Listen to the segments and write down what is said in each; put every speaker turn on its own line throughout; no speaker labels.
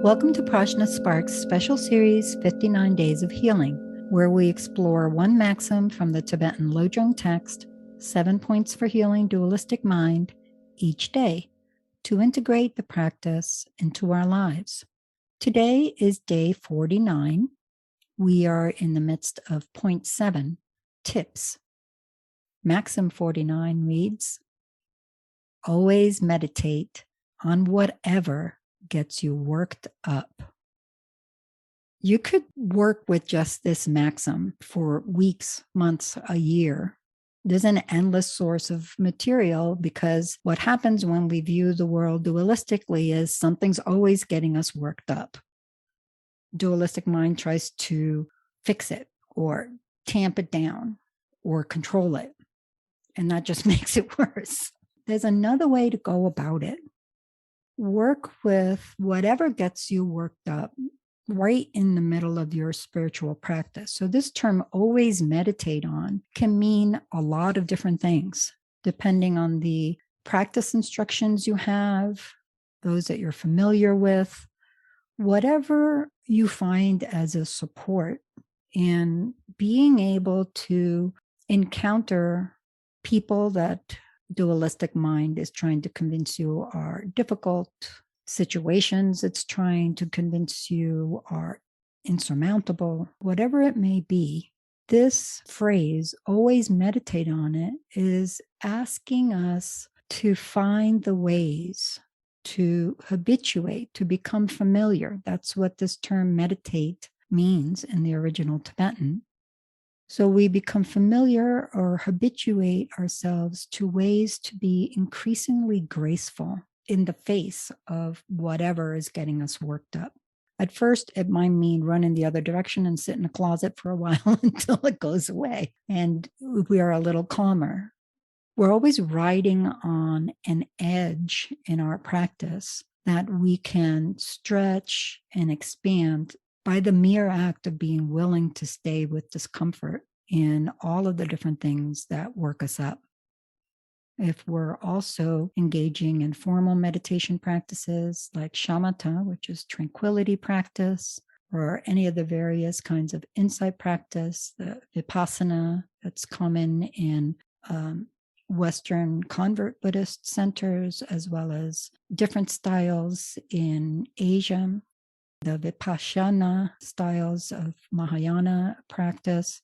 Welcome to PRAJNA SPARKS special series 59 Days of Healing, where we explore one maxim from the Tibetan Lojong text, 7 points for healing dualistic mind, each day, to integrate the practice into our lives. Today is day 49. We are in the midst of point 7, tips. Maxim 49 reads, always meditate on whatever gets you worked up. You could work with just this maxim for weeks, months, a year. There's an endless source of material because what happens when we view the world dualistically is something's always getting us worked up. Dualistic mind tries to fix it or tamp it down or control it, and that just makes it worse. There's another way to go about it. Work with whatever gets you worked up right in the middle of your spiritual practice. So this term, always meditate on, can mean a lot of different things, depending on the practice instructions you have, those that you're familiar with, whatever you find as a support in being able to encounter people that dualistic mind is trying to convince you are difficult, situations it's trying to convince you are insurmountable, whatever it may be. This phrase, always meditate on it, is asking us to find the ways to habituate, to become familiar. That's what this term meditate means in the original Tibetan. So we become familiar or habituate ourselves to ways to be increasingly graceful in the face of whatever is getting us worked up. At first, it might mean run in the other direction and sit in a closet for a while until it goes away and we are a little calmer. We're always riding on an edge in our practice that we can stretch and expand by the mere act of being willing to stay with discomfort in all of the different things that work us up. If we're also engaging in formal meditation practices like shamatha, which is tranquility practice, or any of the various kinds of insight practice, the vipassana that's common in Western convert Buddhist centers, as well as different styles in Asia, the vipassana styles of Mahayana practice,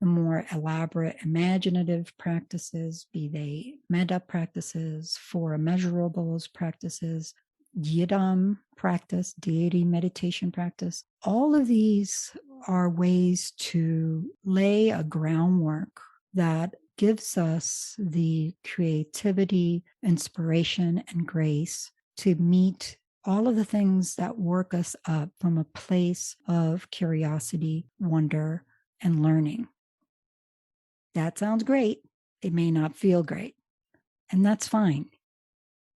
the more elaborate imaginative practices, be they metta practices, four immeasurables practices, yidam practice, deity meditation practice. All of these are ways to lay a groundwork that gives us the creativity, inspiration, and grace to meet all of the things that work us up from a place of curiosity, wonder, and learning. That sounds great. It may not feel great, and that's fine.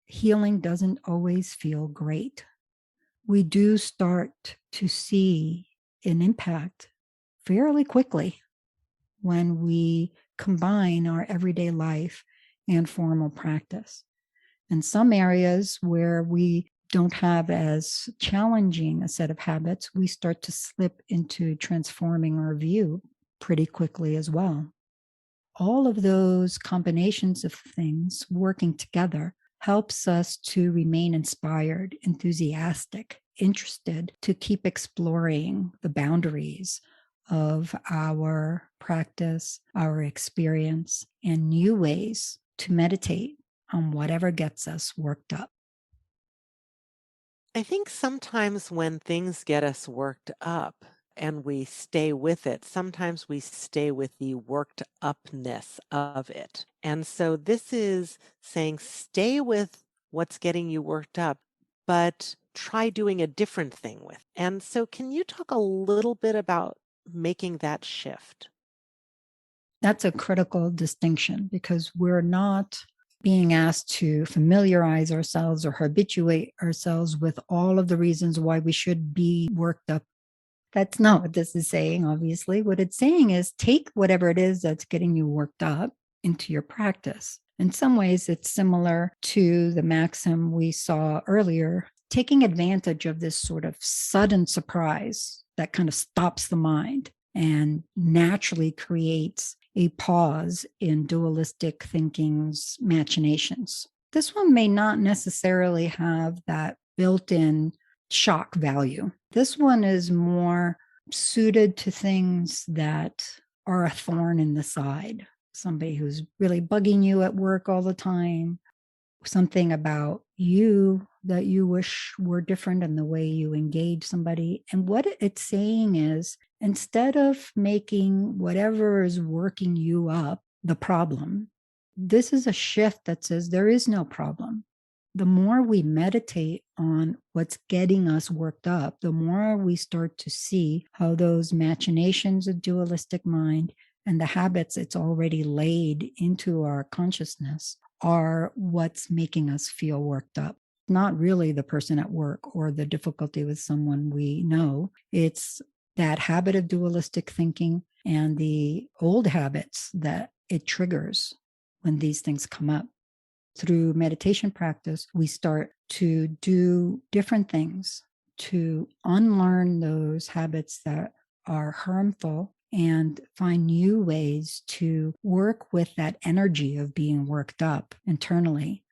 Healing doesn't always feel great. We do start to see an impact fairly quickly when we combine our everyday life and formal practice. In some areas where we don't have as challenging a set of habits, we start to slip into transforming our view pretty quickly as well. All of those combinations of things working together helps us to remain inspired, enthusiastic, interested to keep exploring the boundaries of our practice, our experience, and new ways to meditate on whatever gets us worked up.
I think sometimes when things get us worked up and we stay with it, sometimes we stay with the worked upness of it. And so this is saying stay with what's getting you worked up, but try doing a different thing with. And so can you talk a little bit about making that shift?
That's a critical distinction because we're not being asked to familiarize ourselves or habituate ourselves with all of the reasons why we should be worked up. That's not what this is saying, obviously. What it's saying is take whatever it is that's getting you worked up into your practice In some ways, it's similar to the maxim we saw earlier, taking advantage of this sort of sudden surprise that kind of stops the mind and naturally creates a pause in dualistic thinking's machinations. This one may not necessarily have that built-in shock value. This one is more suited to things that are a thorn in the side. Somebody who's really bugging you at work all the time, something about you that you wish were different in the way you engage somebody. And what it's saying is, instead of making whatever is working you up the problem, this is a shift that says there is no problem. The more we meditate on what's getting us worked up, the more we start to see how those machinations of dualistic mind and the habits it's already laid into our consciousness are what's making us feel worked up. Not really the person at work or the difficulty with someone we know. It's that habit of dualistic thinking and the old habits that it triggers when these things come up. Through meditation practice, we start to do different things to unlearn those habits that are harmful and find new ways to work with that energy of being worked up internally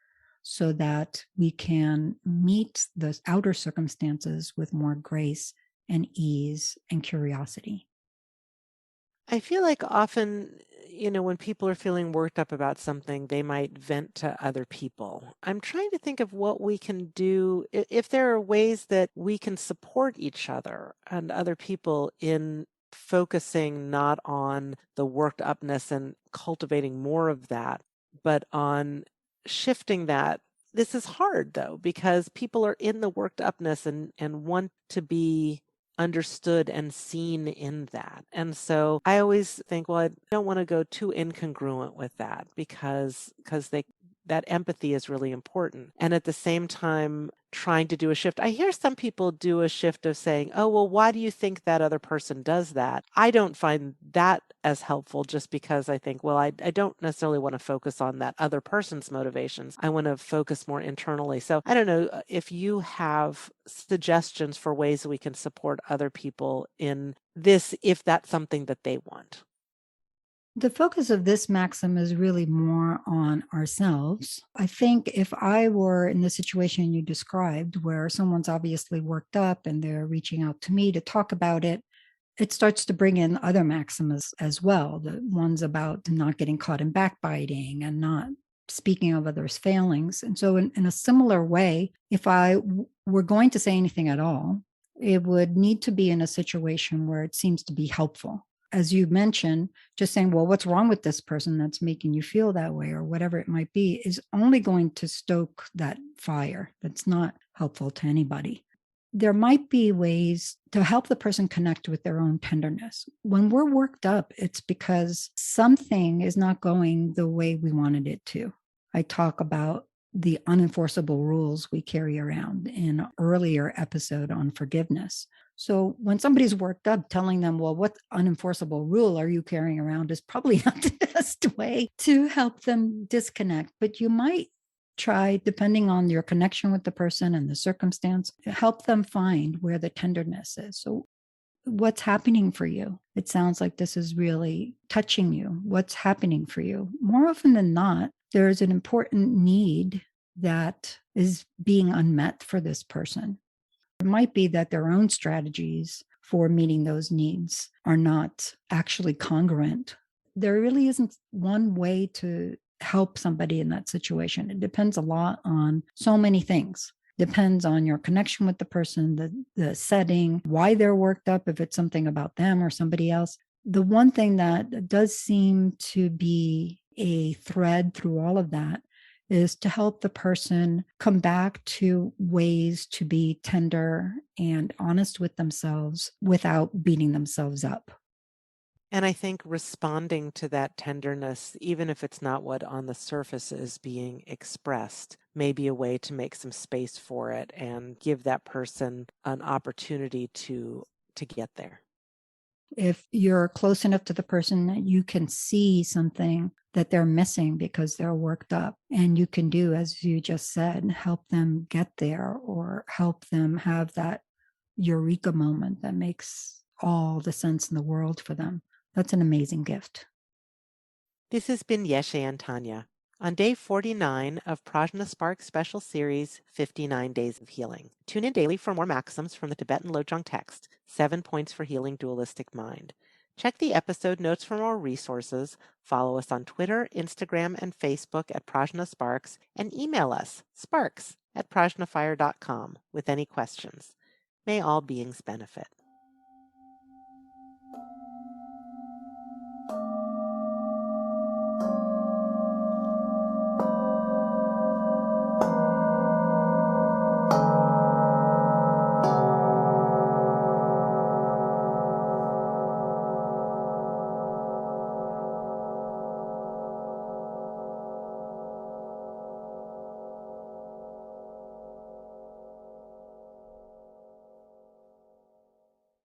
so that we can meet the outer circumstances with more grace and ease and curiosity.
I feel like often, when people are feeling worked up about something, they might vent to other people. I'm trying to think of what we can do, if there are ways that we can support each other and other people in focusing not on the worked upness and cultivating more of that, but on shifting that. This is hard though, because people are in the worked upness and want to be understood and seen in that. And so I always think, well, I don't want to go too incongruent with that because that empathy is really important. And at the same time, trying to do a shift. I hear some people do a shift of saying, oh, well, why do you think that other person does that? I don't find that as helpful just because I think, well, I don't necessarily want to focus on that other person's motivations. I want to focus more internally. So I don't know if you have suggestions for ways we can support other people in this, if that's something that they want.
The focus of this maxim is really more on ourselves. I think if I were in the situation you described, where someone's obviously worked up and they're reaching out to me to talk about it, it starts to bring in other maxims as well, the ones about not getting caught in backbiting and not speaking of others' failings. And so, in a similar way, if I were going to say anything at all, it would need to be in a situation where it seems to be helpful. As you mentioned, just saying, well, what's wrong with this person that's making you feel that way, or whatever it might be, is only going to stoke that fire. That's not helpful to anybody. There might be ways to help the person connect with their own tenderness. When we're worked up, it's because something is not going the way we wanted it to. I talk about the unenforceable rules we carry around in an earlier episode on forgiveness. So when somebody's worked up, telling them, well, what unenforceable rule are you carrying around is probably not the best way to help them disconnect. But you might try, depending on your connection with the person and the circumstance, help them find where the tenderness is. So what's happening for you? It sounds like this is really touching you. What's happening for you? More often than not, there is an important need that is being unmet for this person. It might be that their own strategies for meeting those needs are not actually congruent. There really isn't one way to help somebody in that situation. It depends a lot on so many things. Depends on your connection with the person, the setting, why they're worked up, if it's something about them or somebody else. The one thing that does seem to be a thread through all of that is to help the person come back to ways to be tender and honest with themselves without beating themselves up.
And I think responding to that tenderness, even if it's not what on the surface is being expressed, may be a way to make some space for it and give that person an opportunity to get there.
If you're close enough to the person that you can see something that they're missing because they're worked up, and you can do, as you just said, help them get there or help them have that eureka moment that makes all the sense in the world for them. That's an amazing gift.
This has been Yeshe and Tanya on day 49 of PRAJNA SPARKS Special Series 59 Days of Healing. Tune in daily for more maxims from the Tibetan Lojong text, 7 Points for Healing Dualistic Mind. Check the episode notes for more resources, follow us on Twitter, Instagram, and Facebook at PRAJNA SPARKS, and email us, sparks@prajnafire.com, with any questions. May all beings benefit.